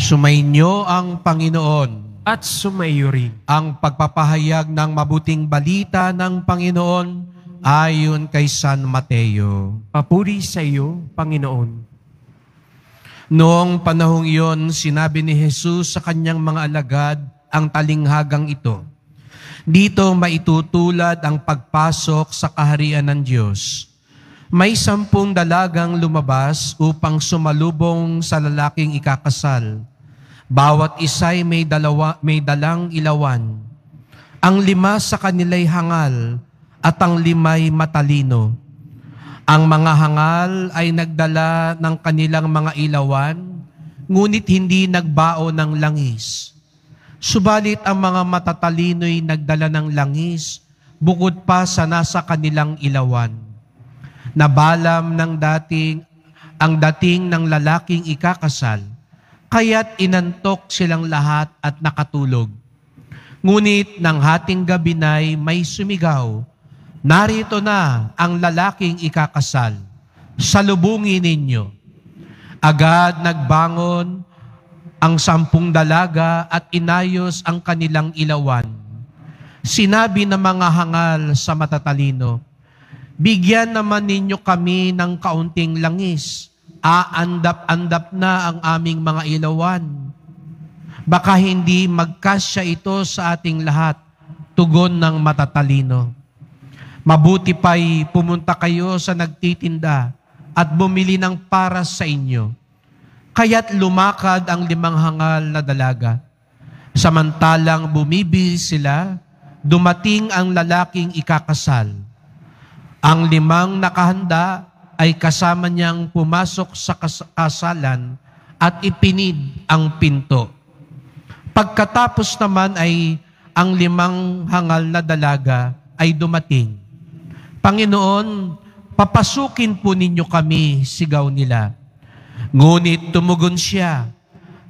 Sumainyo ang Panginoon. At sumayo rin. Ang pagpapahayag ng mabuting balita ng Panginoon ayon kay San Mateo. Papuri sa iyo, Panginoon. Noong panahong iyon, sinabi ni Jesus sa kanyang mga alagad ang talinghagang ito. Dito maitutulad ang pagpasok sa kaharian ng Diyos. May 10 dalagang lumabas upang sumalubong sa lalaking ikakasal. Bawat isa'y may dalang ilawan. Ang 5 sa kanila'y hangal at ang 5'ay matalino. Ang mga hangal ay nagdala ng kanilang mga ilawan, ngunit hindi nagbao ng langis. Subalit ang mga matatalino'y nagdala ng langis, bukod pa sa nasa kanilang ilawan. Nabalam ng dating ng lalaking ikakasal, kaya't inantok silang lahat at nakatulog. Ngunit nang hating gabi na'y may sumigaw, narito na ang lalaking ikakasal, salubungin ninyo. Agad nagbangon ang 10 dalaga at inayos ang kanilang ilawan. Sinabi ng mga hangal sa matatalino, bigyan naman ninyo kami ng kaunting langis. Aandap-andap na ang aming mga ilawan. Baka hindi magkasya ito sa ating lahat, tugon ng matatalino. Mabuti pa'y pumunta kayo sa nagtitinda at bumili ng para sa inyo. Kaya't lumakad ang 5 hangal na dalaga. Samantalang bumibili sila, dumating ang lalaking ikakasal. Ang 5 nakahanda ay kasama niyang pumasok sa kasalan at ipinid ang pinto. Pagkatapos naman ay ang 5 hangal na dalaga ay dumating. Panginoon, papasukin po ninyo kami, sigaw nila. Ngunit tumugon siya,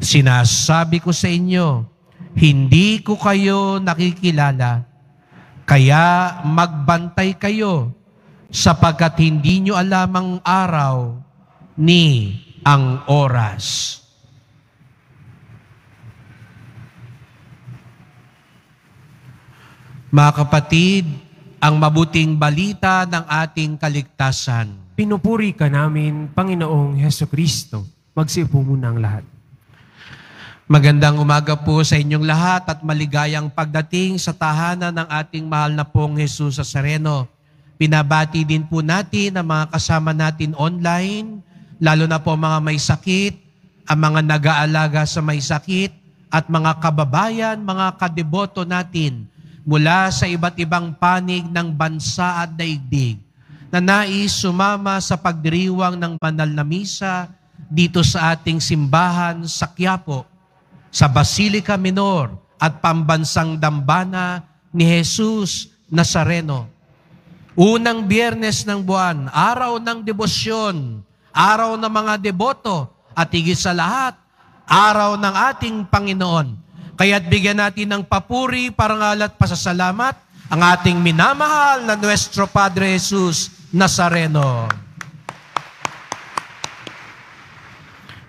sinasabi ko sa inyo, hindi ko kayo nakikilala, kaya magbantay kayo, sapagkat hindi nyo alam ang araw ni ang oras. Mga kapatid, ang mabuting balita ng ating kaligtasan. Pinupuri ka namin, Panginoong Hesukristo. Magsiupo muna ang lahat. Magandang umaga po sa inyong lahat at maligayang pagdating sa tahanan ng ating mahal na pong Jesus Nazareno. Pinabati din po natin ang mga kasama natin online, lalo na po mga may sakit, ang mga nag-aalaga sa may sakit, at mga kababayan, mga kadeboto natin mula sa iba't ibang panig ng bansa at daigdig na nais sumama sa pagdiriwang ng banal na misa dito sa ating simbahan sa Quiapo, sa Basilica Minor at Pambansang Dambana ni Jesus Nazareno. Unang Biyernes ng buwan, araw ng debosyon, araw ng mga deboto, at higit sa lahat, araw ng ating Panginoon. Kaya't bigyan natin ng papuri, parangal at pasasalamat ang ating minamahal na Nuestro Padre Jesus Nazareno.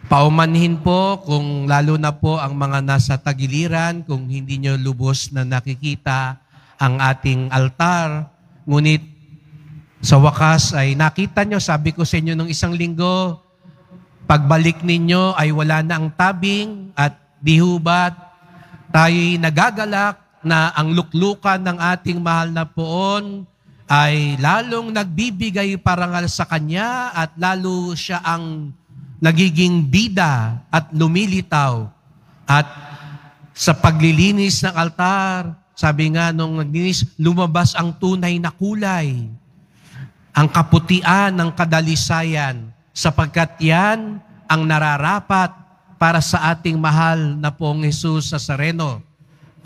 Paumanhin po kung lalo na po ang mga nasa tagiliran, kung hindi nyo lubos na nakikita ang ating altar, ngunit sa wakas ay nakita nyo, sabi ko sa inyo nung isang linggo, pagbalik ninyo ay wala na ang tabing at dihubat. Tayo'y nagagalak na ang luklukan ng ating mahal na poon ay lalong nagbibigay parangal sa Kanya at lalo siya ang nagiging bida at lumilitaw. At sa paglilinis ng altar, sabi nga nung naglinis, lumabas ang tunay na kulay. Ang kaputian ng kadalisayan, sapagkat yan ang nararapat para sa ating mahal na pong Jesus Nazareno.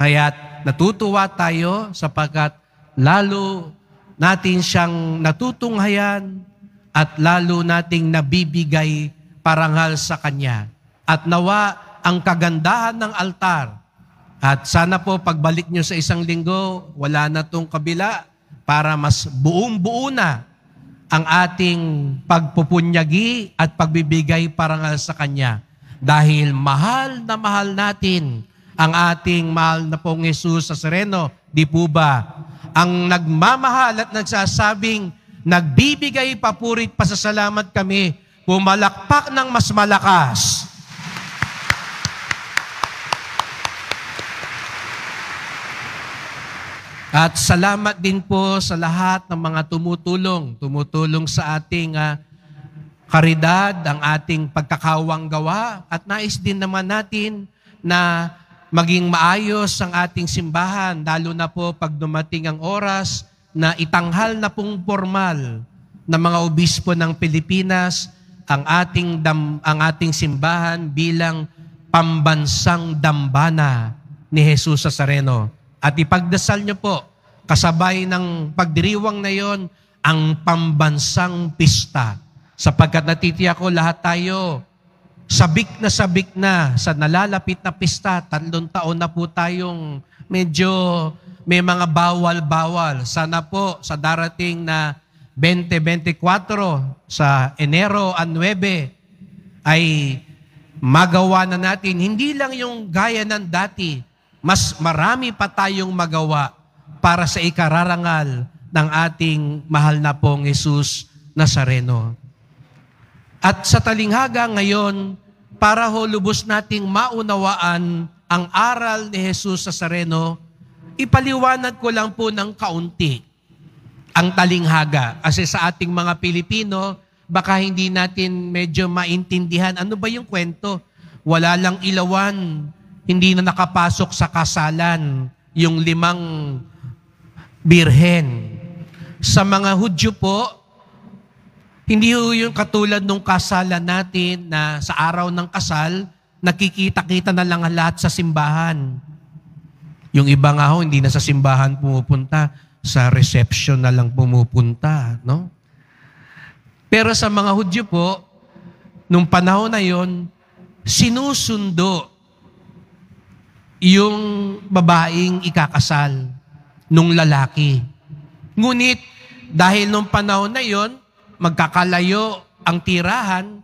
Kaya't natutuwa tayo sapagkat lalo natin siyang natutunghayan at lalo nating nabibigay parangal sa Kanya. At nawa ang kagandahan ng altar. At sana po pagbalik nyo sa isang linggo, wala na tong kabila para mas buong-buo na ang ating pagpupunyagi at pagbibigay parangal sa Kanya. dahil mahal natin ang ating mahal na pong Jesus Nazareno. Di po ba? Ang nagmamahal at nagsasabing, nagbibigay papurit pasasalamat kami, pumalakpak ng mas malakas. At salamat din po sa lahat ng mga tumutulong sa ating karidad, ang ating pagkakawang gawa. At nais din naman natin na maging maayos ang ating simbahan, lalo na po pag dumating ang oras na itanghal na pong formal ng mga obispo ng Pilipinas ang ating simbahan bilang pambansang dambana ni Jesus Nazareno. At ipagdasal niyo po, kasabay ng pagdiriwang na yon, ang pambansang pista. Sapagkat natitiyak ko lahat tayo, sabik na sa nalalapit na pista. 3 taon na po tayong medyo may mga bawal-bawal. Sana po sa darating na 2024, sa Enero 9, ay magawa na natin, hindi lang yung gaya ng dati, mas marami pa tayong magawa para sa ikararangal ng ating mahal na pong Jesus Nazareno. At sa talinghaga ngayon, para ho lubos nating maunawaan ang aral ni Jesus Nazareno, ipaliwanag ko lang po ng kaunti ang talinghaga. Kasi sa ating mga Pilipino, baka hindi natin medyo maintindihan. Ano ba yung kwento? Wala lang ilawan, hindi na nakapasok sa kasalan yung 5 birhen. Sa mga Hudyo po, hindi yung katulad nung kasalan natin na sa araw ng kasal, nakikita-kita na lang lahat sa simbahan. Yung iba nga ho, hindi na sa simbahan pumupunta, sa reception na lang pumupunta, no? Pero sa mga Hudyo po, nung panahon na yon, sinusundo yung babaeng ikakasal nung lalaki. Ngunit, dahil nung panahon na yon, magkakalayo ang tirahan,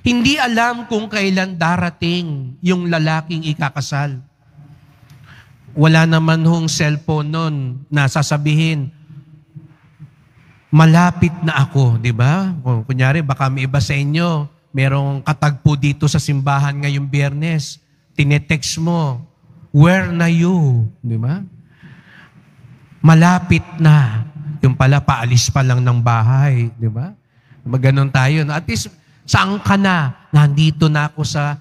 hindi alam kung kailan darating yung lalaking ikakasal. Wala naman hong cellphone nun na sasabihin, malapit na ako, di ba? Kunyari, baka may iba sa inyo, merong katagpo dito sa simbahan ngayong Biyernes, tinetext mo, where na you? Di ba? Malapit na. Yung pala, paalis pa lang ng bahay. Di ba? Maganon tayo. At least, saan ka na? Nandito na ako sa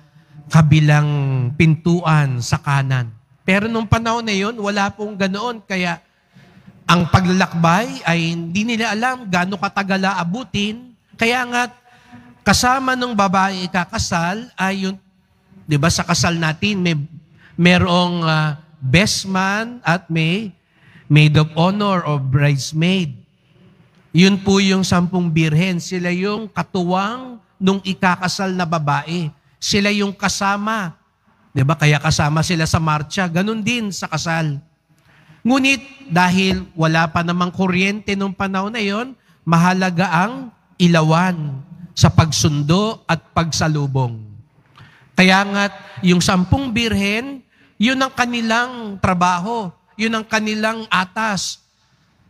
kabilang pintuan sa kanan. Pero nung panahon na yun, wala pong ganoon. Kaya, ang paglalakbay ay hindi nila alam gaano katagal aabutin. Kaya nga, kasama ng babae ikakasal ay yung, di ba sa kasal natin, merong best man at may maid of honor o bridesmaid. Yun po yung 10 birhen. Sila yung katuwang nung ikakasal na babae. Sila yung kasama. Diba? Kaya kasama sila sa marcha. Ganon din sa kasal. Ngunit dahil wala pa namang kuryente nung panahon na yon, mahalaga ang ilawan sa pagsundo at pagsalubong. Kaya nga yung 10 birhen, yun ang kanilang trabaho. Yun ang kanilang atas.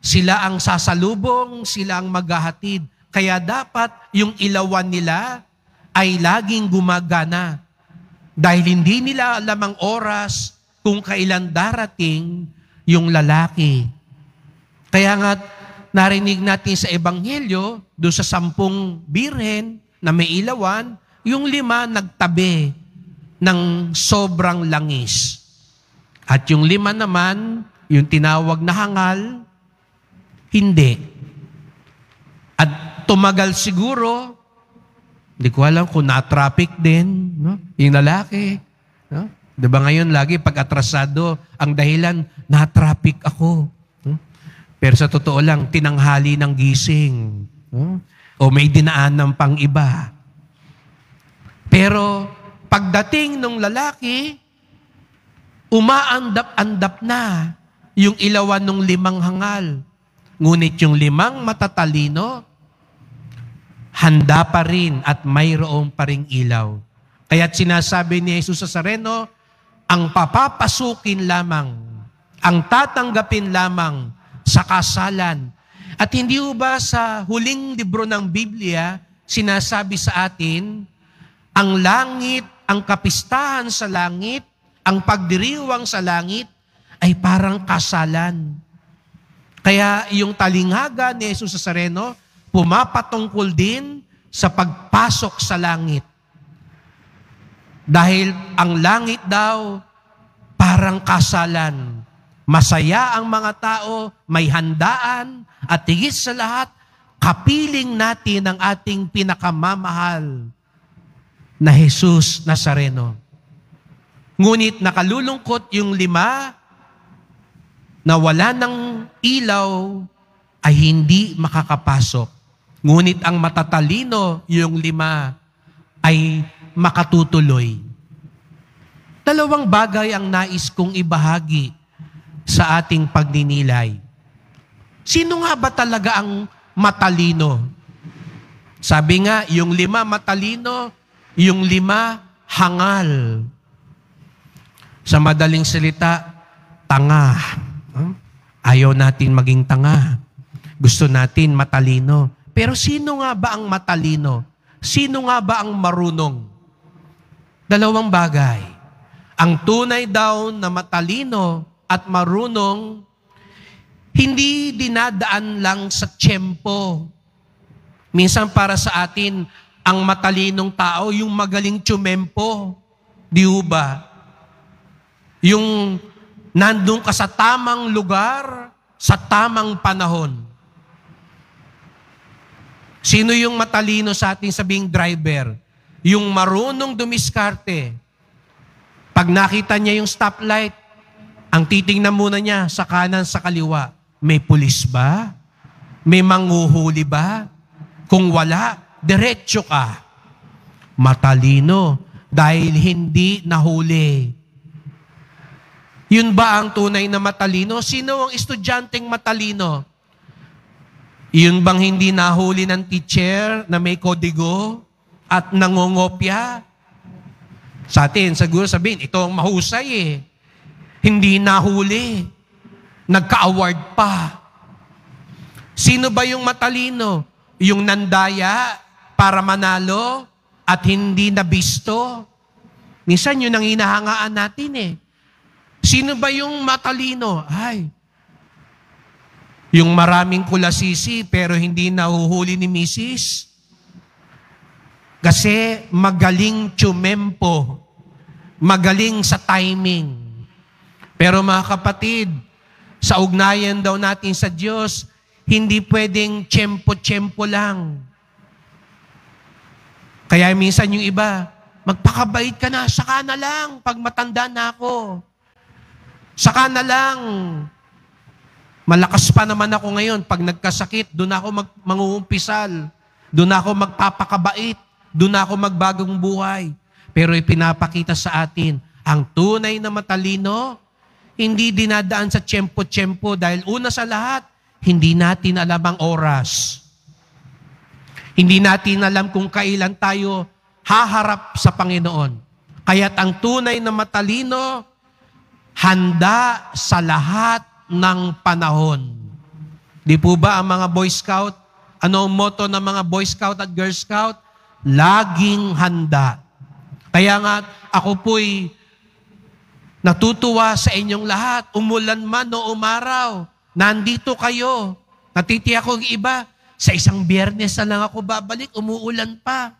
Sila ang sasalubong, sila ang maghahatid. Kaya dapat yung ilawan nila ay laging gumagana. Dahil hindi nila alam ang oras kung kailan darating yung lalaki. Kaya nga narinig natin sa Ebanghelyo, doon sa 10 birhen na may ilawan, yung 5 nagtabi ng sobrang langis. At yung 5 naman, yung tinawag na hangal, hindi. At tumagal siguro, hindi ko alam kung na-traffic din, no? Yung lalaki. No? Diba ngayon lagi pag atrasado, ang dahilan, na-traffic ako. No? Pero sa totoo lang, tinanghali ng gising. No? O may dinaanan pang iba. Pero pagdating ng lalaki, umaandap-andap na yung ilawan ng 5 hangal. Ngunit yung 5 matatalino, handa pa rin at mayroong pa ring ilaw. Kaya't sinasabi ni Jesus Nazareno, ang papapasukin lamang, ang tatanggapin lamang sa kasalan. At hindi ba sa huling libro ng Biblia, sinasabi sa atin, ang langit, ang kapistahan sa langit, ang pagdiriwang sa langit, ay parang kasalan. Kaya yung talinghaga ni Jesus Nazareno, pumapatungkol din sa pagpasok sa langit. Dahil ang langit daw parang kasalan. Masaya ang mga tao, may handaan, at higit sa lahat, kapiling natin ang ating pinakamamahal na Jesus Nazareno. Ngunit nakalulungkot yung 5 na wala ng ilaw ay hindi makakapasok. Ngunit ang matatalino, yung 5, ay makatutuloy. 2 bagay ang nais kong ibahagi sa ating pagninilay. Sino nga ba talaga ang matalino? Sabi nga, yung 5 matalino, yung 5 hangal. Sa madaling salita, tanga. Ayaw natin maging tanga. Gusto natin matalino. Pero sino nga ba ang matalino? Sino nga ba ang marunong? 2 bagay. Ang tunay daw na matalino at marunong, hindi dinadaan lang sa tiyempo. Minsan para sa atin, ang matalinong tao, yung magaling tsumempo. Di ba? Yung nandun ka sa tamang lugar, sa tamang panahon. Sino yung matalino sa ating sabing driver? Yung marunong dumiskarte. Pag nakita niya yung stoplight, ang titingnan muna niya sa kanan, sa kaliwa. May pulis ba? May manghuhuli ba? Kung wala, diretso ka. Matalino dahil hindi nahuli. Yun ba ang tunay na matalino? Sino ang estudyanteng matalino? Yun bang hindi nahuli ng teacher na may kodigo at nangongopya? Sa atin, siguro sabihin, ito ang mahusay eh. Hindi nahuli. Nagka-award pa. Sino ba yung matalino? Yung nandaya para manalo at hindi nabisto? Minsan yun ang hinahangaan natin eh. Sino ba yung matalino? Yung maraming kulasisi pero hindi nahuhuli ni Mrs. Kasi magaling tsumempo. Magaling sa timing. Pero mga kapatid, sa ugnayan daw natin sa Diyos, hindi pwedeng tiyempo-tiyempo lang. Kaya minsan yung iba, magpakabait ka na, saka na lang, pag matanda na ako. Saka na lang. Malakas pa naman ako ngayon. Pag nagkasakit, doon ako mangungumpisal. Doon ako magpapakabait. Doon ako magbagong buhay. Pero ipinapakita sa atin, ang tunay na matalino, hindi dinadaan sa tiyempo-tiyempo dahil una sa lahat, hindi natin alam ang oras. Hindi natin alam kung kailan tayo haharap sa Panginoon. Kaya't ang tunay na matalino, handa sa lahat ng panahon. Di po ba ang mga Boy Scout, ano ang motto ng mga Boy Scout at Girl Scout? Laging handa. Kaya nga, ako po'y natutuwa sa inyong lahat. Umulan man o umaraw, nandito kayo. Natitiyak ko iba, sa isang Biyernes na lang ako babalik, umuulan pa.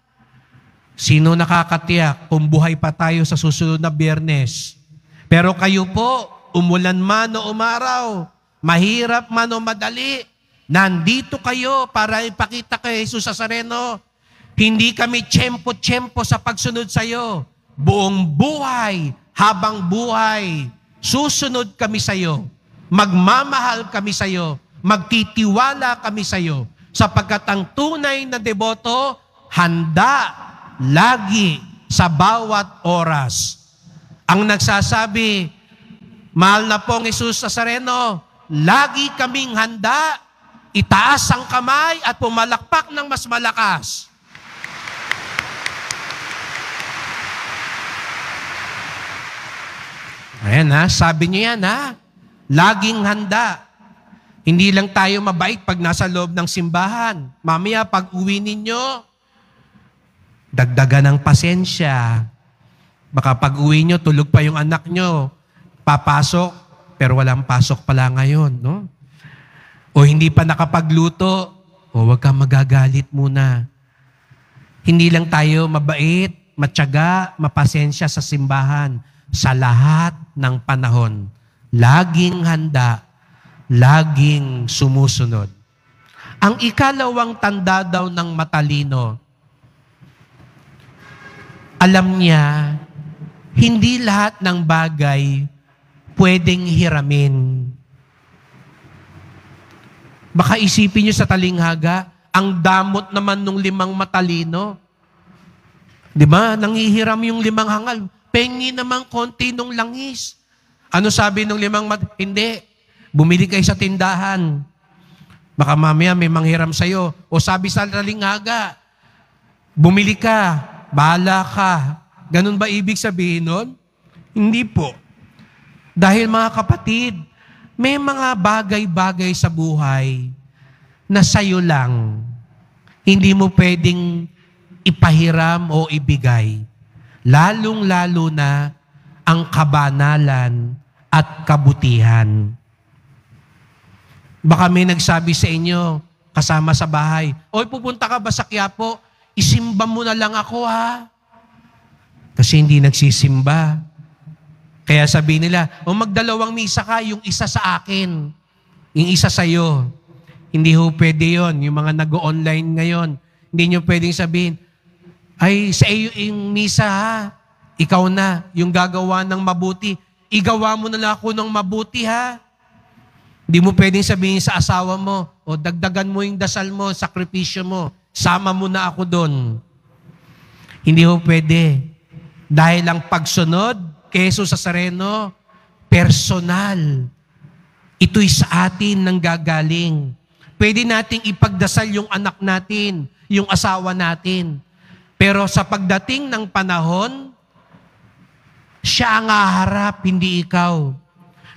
Sino nakakatiyak kung buhay pa tayo sa susunod na Biyernes? Pero kayo po, umulan man o umaraw, mahirap man o madali, nandito kayo para ipakita kay Jesus Nazareno. Hindi kami tiyempo-tiyempo sa pagsunod sa iyo. Buong buhay, habang buhay, susunod kami sa iyo. Magmamahal kami sa iyo. Magtitiwala kami sa iyo. Sapagkat ang tunay na deboto, handa lagi sa bawat oras. Ang nagsasabi, mahal na pong Jesus Nazareno, lagi kaming handa, itaas ang kamay at pumalakpak ng mas malakas. Ayan ha, sabi niya yan ha. Laging handa. Hindi lang tayo mabait pag nasa loob ng simbahan. Mamaya pag uwi ninyo, dagdagan ng pasensya. Baka pag uwi nyo, tulog pa yung anak nyo. Papasok, pero walang pasok pala ngayon. No? O hindi pa nakapagluto, o wag kang magagalit muna. Hindi lang tayo mabait, matyaga, mapasensya sa simbahan. Sa lahat ng panahon, laging handa, laging sumusunod. Ang ikalawang tanda daw ng matalino, alam niya, hindi lahat ng bagay pwedeng hiramin. Baka isipin niyo sa talinghaga, ang damot naman ng 5 matalino. Di ba? Nangihiram yung 5 hangal. Pengi naman konti nung langis. Ano sabi nung 5 Hindi. Bumili kayo sa tindahan. Baka mamaya may manghiram sa'yo. O sabi sa talinghaga, bumili ka, bahala ka. Ganun ba ibig sabihin nun? Hindi po. Dahil mga kapatid, may mga bagay-bagay sa buhay na sa'yo lang. Hindi mo pwedeng ipahiram o ibigay. Lalong-lalo na ang kabanalan at kabutihan. Baka may nagsabi sa inyo, kasama sa bahay, "Oy, pupunta ka ba sa Quiapo? Isimba mo na lang ako ha." Kasi hindi nagsisimba. Kaya sabi nila, "O magdalawang misa ka, yung isa sa akin, yung isa sa'yo." Hindi ho pwede yun. Yung mga nag-online ngayon, hindi nyo pwedeng sabihin, "Ay, sa iyo yung misa ha. Ikaw na, yung gagawa ng mabuti. Igawa mo na lang ako ng mabuti ha." Hindi mo pwedeng sabihin sa asawa mo, "O dagdagan mo yung dasal mo, sakripisyo mo. Sama mo na ako doon." Hindi ho pwede. Dahil ang pagsunod kay Jesus Nazareno, personal. Ito'y sa atin nang gagaling. Pwede nating ipagdasal yung anak natin, yung asawa natin. Pero sa pagdating ng panahon, siya ang haharap, hindi ikaw.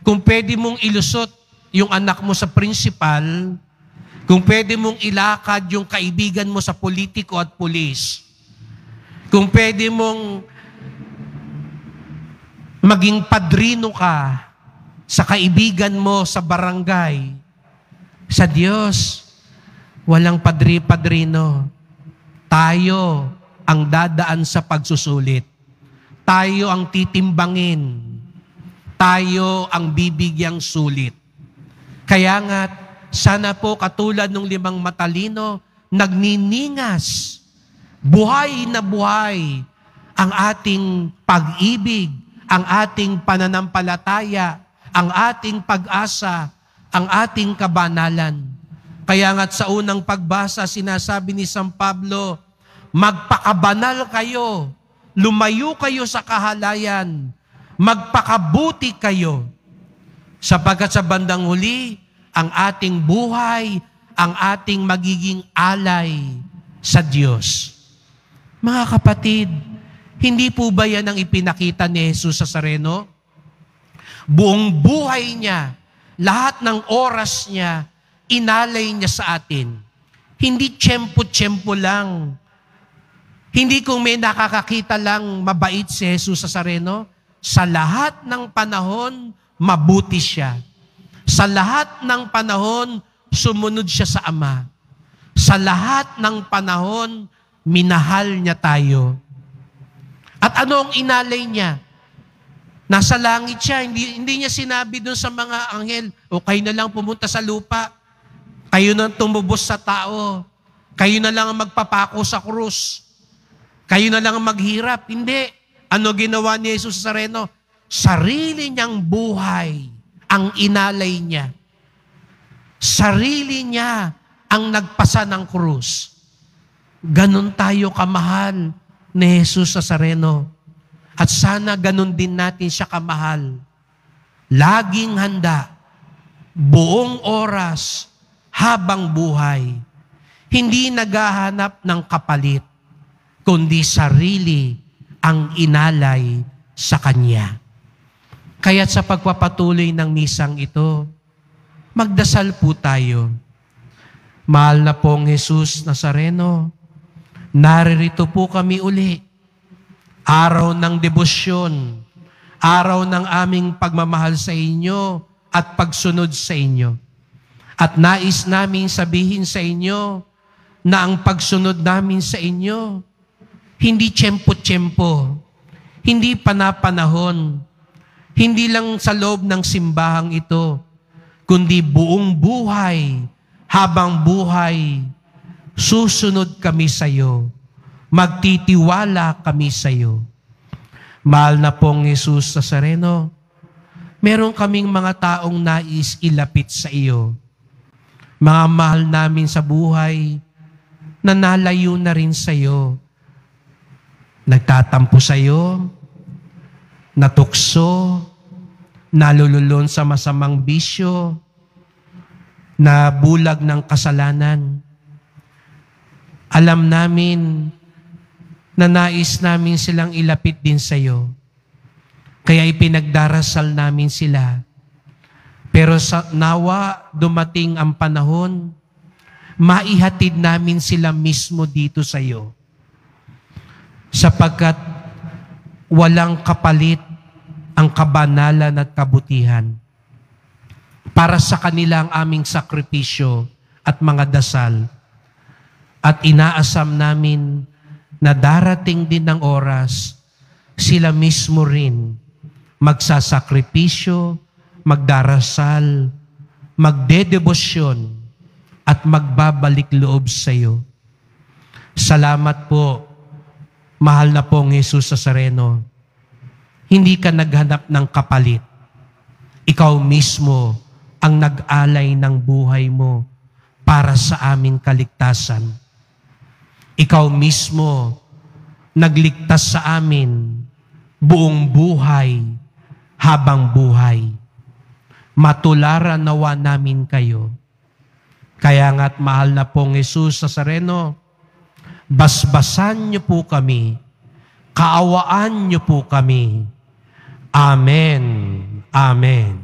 Kung pwede mong ilusot yung anak mo sa principal, kung pwede mong ilakad yung kaibigan mo sa politiko at pulis, kung pwede mong maging padrino ka sa kaibigan mo sa barangay, sa Diyos, walang padrino. Tayo ang dadaan sa pagsusulit. Tayo ang titimbangin. Tayo ang bibigyang sulit. Kaya nga, sana po katulad ng 5 matalino, nagniningas, buhay na buhay, ang ating pag-ibig, ang ating pananampalataya, ang ating pag-asa, ang ating kabanalan. Kaya nga't sa unang pagbasa, sinasabi ni San Pablo, magpakabanal kayo, lumayo kayo sa kahalayan, magpakabuti kayo, sapagkat sa bandang huli, ang ating buhay, ang ating magiging alay sa Diyos. Mga kapatid, hindi po ba yan ang ipinakita ni Jesus Nazareno? Buong buhay niya, lahat ng oras niya, inalay niya sa atin. Hindi tiyempo-tiyempo lang. Hindi kung may nakakakita lang mabait si Jesus Nazareno. Sa lahat ng panahon, mabuti siya. Sa lahat ng panahon, sumunod siya sa Ama. Sa lahat ng panahon, minahal niya tayo. At ano ang inalay niya? Nasa langit siya, hindi niya sinabi doon sa mga anghel, "O kayo na lang pumunta sa lupa, kayo na tumubos sa tao, kayo na lang ang magpapako sa krus, kayo na lang ang maghirap." Hindi. Ano ginawa ni Jesus Nazareno? Sarili niyang buhay ang inalay niya. Sarili niya ang nagpasa ng krus. Ganon tayo kamahal ni Jesus Nazareno. At sana ganun din natin siya kamahal. Laging handa, buong oras, habang buhay. Hindi naghahanap ng kapalit, kundi sarili ang inalay sa Kanya. Kaya't sa pagpapatuloy ng misang ito, magdasal po tayo. Mahal na pong Jesus Nazareno, naririto po kami uli. Araw ng debosyon, araw ng aming pagmamahal sa inyo at pagsunod sa inyo. At nais naming sabihin sa inyo na ang pagsunod namin sa inyo, hindi tiyempo-tiyempo, hindi panapanahon, hindi lang sa loob ng simbahang ito, kundi buong buhay, habang buhay, susunod kami sa iyo, magtitiwala kami sa iyo. Mahal na pong Jesus Nazareno, meron kaming mga taong nais ilapit sa iyo. Mga mahal namin sa buhay, na nalayo na rin sa iyo. Nagtatampo sa iyo, natukso, nalululon sa masamang bisyo, na bulag ng kasalanan. Alam namin na nais namin silang ilapit din sa iyo. Kaya ipinagdarasal namin sila. Pero sa nawa dumating ang panahon, maihatid namin sila mismo dito sa iyo. Sapagkat walang kapalit ang kabanalan at kabutihan. Para sa kanila ang aming sakripisyo at mga dasal. At inaasam namin na darating din ang oras, sila mismo rin magsasakripisyo, magdarasal, magdedebosyon, at magbabalik loob sa iyo. Salamat po, mahal na pong Jesus Nazareno. Hindi ka naghanap ng kapalit. Ikaw mismo ang nag-alay ng buhay mo para sa aming kaligtasan. Ikaw mismo nagligtas sa amin buong buhay habang buhay. Matularan nawa namin kayo. Kaya nga't mahal na pong Jesus Nazareno, basbasan niyo po kami, kaawaan niyo po kami. Amen. Amen.